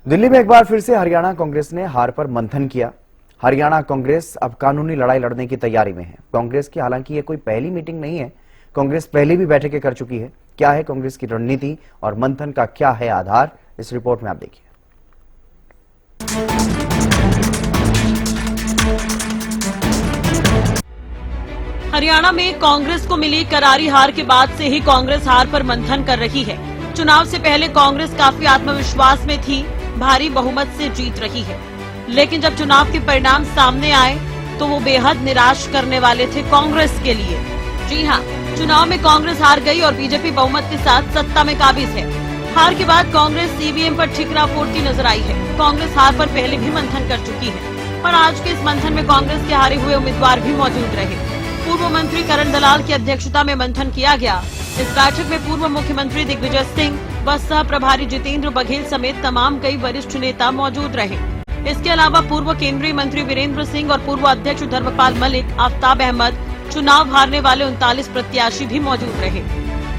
दिल्ली में एक बार फिर से हरियाणा कांग्रेस ने हार पर मंथन किया। हरियाणा कांग्रेस अब कानूनी लड़ाई लड़ने की तैयारी में है। कांग्रेस की हालांकि ये कोई पहली मीटिंग नहीं है, कांग्रेस पहले भी बैठकें कर चुकी है। क्या है कांग्रेस की रणनीति और मंथन का क्या है आधार, इस रिपोर्ट में आप देखिए। हरियाणा में कांग्रेस को मिली करारी हार के बाद से ही कांग्रेस हार पर मंथन कर रही है। चुनाव से पहले कांग्रेस काफी आत्मविश्वास में थी, भारी बहुमत से जीत रही है, लेकिन जब चुनाव के परिणाम सामने आए तो वो बेहद निराश करने वाले थे कांग्रेस के लिए। जी हां, चुनाव में कांग्रेस हार गई और बीजेपी बहुमत के साथ सत्ता में काबिज है। हार के बाद कांग्रेस ईवीएम पर ठिकरा फोड़ती नजर आई है। कांग्रेस हार पर पहले भी मंथन कर चुकी है और आज के इस मंथन में कांग्रेस के हारे हुए उम्मीदवार भी मौजूद रहे। पूर्व मंत्री करण दलाल की अध्यक्षता में मंथन किया गया। इस बैठक में पूर्व मुख्यमंत्री दिग्विजय सिंह व सह प्रभारी जितेंद्र बघेल समेत तमाम कई वरिष्ठ नेता मौजूद रहे। इसके अलावा पूर्व केंद्रीय मंत्री वीरेंद्र सिंह और पूर्व अध्यक्ष धर्मपाल मलिक, आफ्ताब अहमद, चुनाव हारने वाले 39 प्रत्याशी भी मौजूद रहे।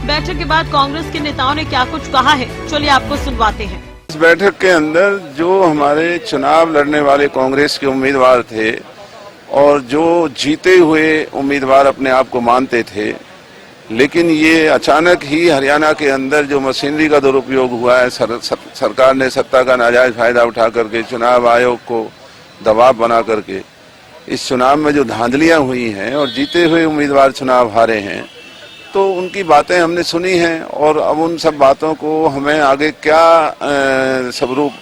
बैठक के बाद कांग्रेस के नेताओं ने क्या कुछ कहा है, चलिए आपको सुनवाते हैं। इस बैठक के अंदर जो हमारे चुनाव लड़ने वाले कांग्रेस के उम्मीदवार थे और जो जीते हुए उम्मीदवार अपने आप को मानते थे, लेकिन ये अचानक ही हरियाणा के अंदर जो मशीनरी का दुरुपयोग हुआ है, सरकार ने सत्ता का नाजायज फायदा उठा करके चुनाव आयोग को दबाव बना करके इस चुनाव में जो धांधलियां हुई हैं और जीते हुए उम्मीदवार चुनाव हारे हैं, तो उनकी बातें हमने सुनी हैं और अब उन सब बातों को हमें आगे क्या स्वरूप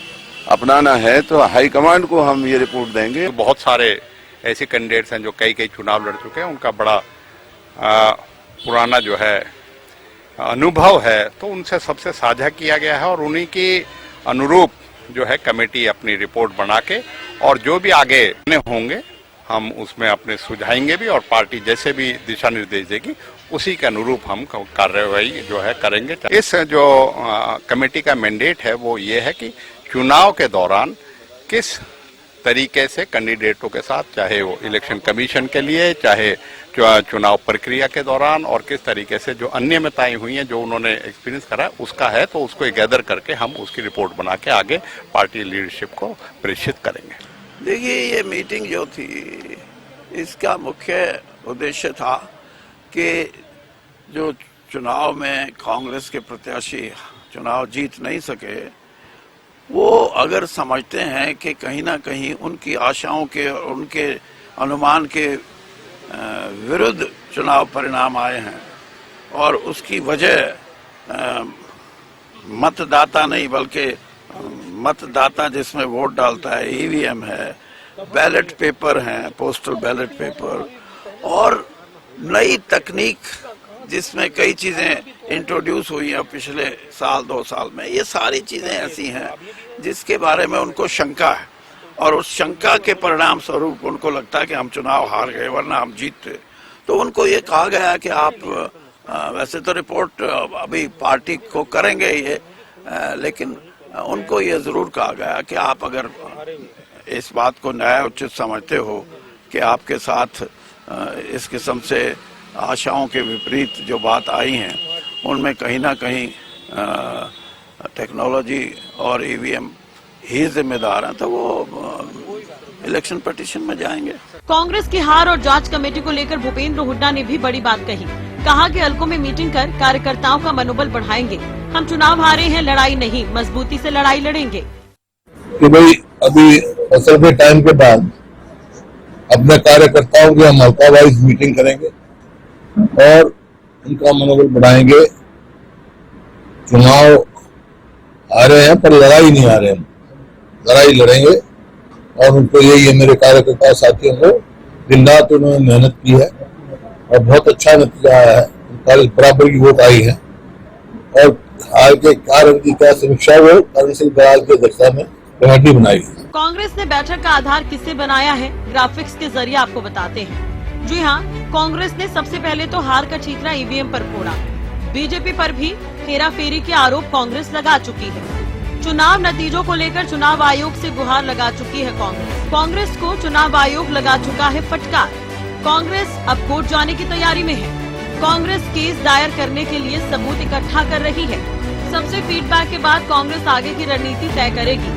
अपनाना है तो हाईकमांड को हम ये रिपोर्ट देंगे। बहुत सारे ऐसे कैंडिडेट्स हैं जो कई चुनाव लड़ चुके हैं, उनका बड़ा पुराना जो है अनुभव है, तो उनसे सबसे साझा किया गया है और उन्हीं के अनुरूप जो है कमेटी अपनी रिपोर्ट बना के और जो भी आगे होंगे हम उसमें अपने सुझाएंगे भी और पार्टी जैसे भी दिशा निर्देश देगी उसी के अनुरूप हम कार्रवाई जो है करेंगे। इस जो कमेटी का मैंडेट है वो ये है कि चुनाव के दौरान किस तरीके से कैंडिडेटों के साथ, चाहे वो इलेक्शन कमीशन के लिए, चाहे चुनाव प्रक्रिया के दौरान, और किस तरीके से जो अनियमितताएं हुई हैं जो उन्होंने एक्सपीरियंस करा उसका है, तो उसको गैदर करके हम उसकी रिपोर्ट बना के आगे पार्टी लीडरशिप को प्रेषित करेंगे। देखिए, ये मीटिंग जो थी इसका मुख्य उद्देश्य था कि जो चुनाव में कांग्रेस के प्रत्याशी चुनाव जीत नहीं सके, वो अगर समझते हैं कि कहीं ना कहीं उनकी आशाओं के और उनके अनुमान के विरुद्ध चुनाव परिणाम आए हैं और उसकी वजह मतदाता नहीं बल्कि मतदाता जिसमें वोट डालता है, ईवीएम है, बैलेट पेपर हैं, पोस्टल बैलेट पेपर और नई तकनीक जिसमें कई चीजें इंट्रोड्यूस हुई हैं पिछले साल 2 साल में, ये सारी चीजें ऐसी हैं जिसके बारे में उनको शंका है और उस शंका के परिणाम स्वरूप उनको लगता है कि हम चुनाव हार गए वरना हम जीतते। तो उनको ये कहा गया कि आप वैसे तो रिपोर्ट अभी पार्टी को करेंगे ये, लेकिन उनको ये जरूर कहा गया कि आप अगर इस बात को न्याय उचित समझते हो कि आपके साथ इस किस्म से आशाओं के विपरीत जो बात आई हैं उनमें कहीं ना कहीं टेक्नोलॉजी और ईवीएम ही जिम्मेदार हैं, तो वो इलेक्शन पिटीशन में जाएंगे। कांग्रेस की हार और जांच कमेटी को लेकर भूपेंद्र हुड्डा ने भी बड़ी बात कही। कहा कि हलकों में मीटिंग कर कार्यकर्ताओं का मनोबल बढ़ाएंगे। हम चुनाव हारे हैं, लड़ाई नहीं, मजबूती से लड़ाई लड़ेंगे। कि भाई अभी फसल के टाइम के बाद अपने कार्यकर्ताओं की हम हल्का वाइज मीटिंग करेंगे और उनका मनोबल बढ़ाएंगे। चुनाव हारे हैं पर लड़ाई नहीं हारे, हम लड़ाई लड़ेंगे और उनको यही है, मेरे कार्यकर्ता साथियों को दिन रात उन्होंने मेहनत की है और बहुत अच्छा नतीजा आया है। 39 बराबर की वोट आई है और हार के कारण की क्या समीक्षा वो करण सिंह दलाल की अध्यक्षता में कमेटी बनाई है। कांग्रेस ने बैठक का आधार किससे बनाया है, ग्राफिक्स के जरिए आपको बताते हैं। जी हाँ, कांग्रेस ने सबसे पहले तो हार का ठीकरा ईवीएम पर फोड़ा। बीजेपी पर भी हेराफेरी के आरोप कांग्रेस लगा चुकी है। चुनाव नतीजों को लेकर चुनाव आयोग से गुहार लगा चुकी है कांग्रेस को चुनाव आयोग लगा चुका है फटकार। कांग्रेस अब कोर्ट जाने की तैयारी में है। कांग्रेस केस दायर करने के लिए सबूत इकट्ठा कर रही है। सबसे फीडबैक के बाद कांग्रेस आगे की रणनीति तय करेगी।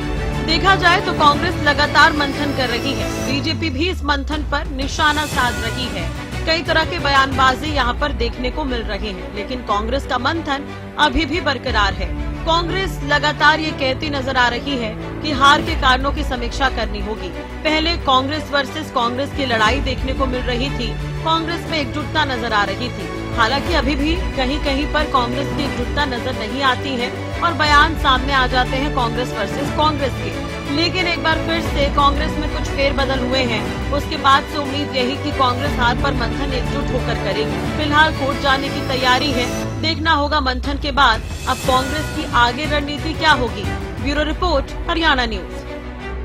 देखा जाए तो कांग्रेस लगातार मंथन कर रही है। बीजेपी भी इस मंथन पर निशाना साध रही है। कई तरह के बयानबाजी यहाँ पर देखने को मिल रहे हैं, लेकिन कांग्रेस का मंथन अभी भी बरकरार है। कांग्रेस लगातार ये कहती नजर आ रही है कि हार के कारणों की समीक्षा करनी होगी। पहले कांग्रेस वर्सेस कांग्रेस की लड़ाई देखने को मिल रही थी। कांग्रेस में एकजुटता नजर आ रही थी। हालांकि अभी भी कहीं कहीं पर कांग्रेस की एकजुटता नजर नहीं आती है और बयान सामने आ जाते हैं कांग्रेस वर्सेस कांग्रेस के। लेकिन एक बार फिर से कांग्रेस में कुछ फेरबदल हुए हैं। उसके बाद से उम्मीद यही कि कांग्रेस हार पर मंथन एकजुट होकर करेगी। फिलहाल कोर्ट जाने की तैयारी है। देखना होगा मंथन के बाद अब कांग्रेस की आगे रणनीति क्या होगी। Bureau report, Haryana news.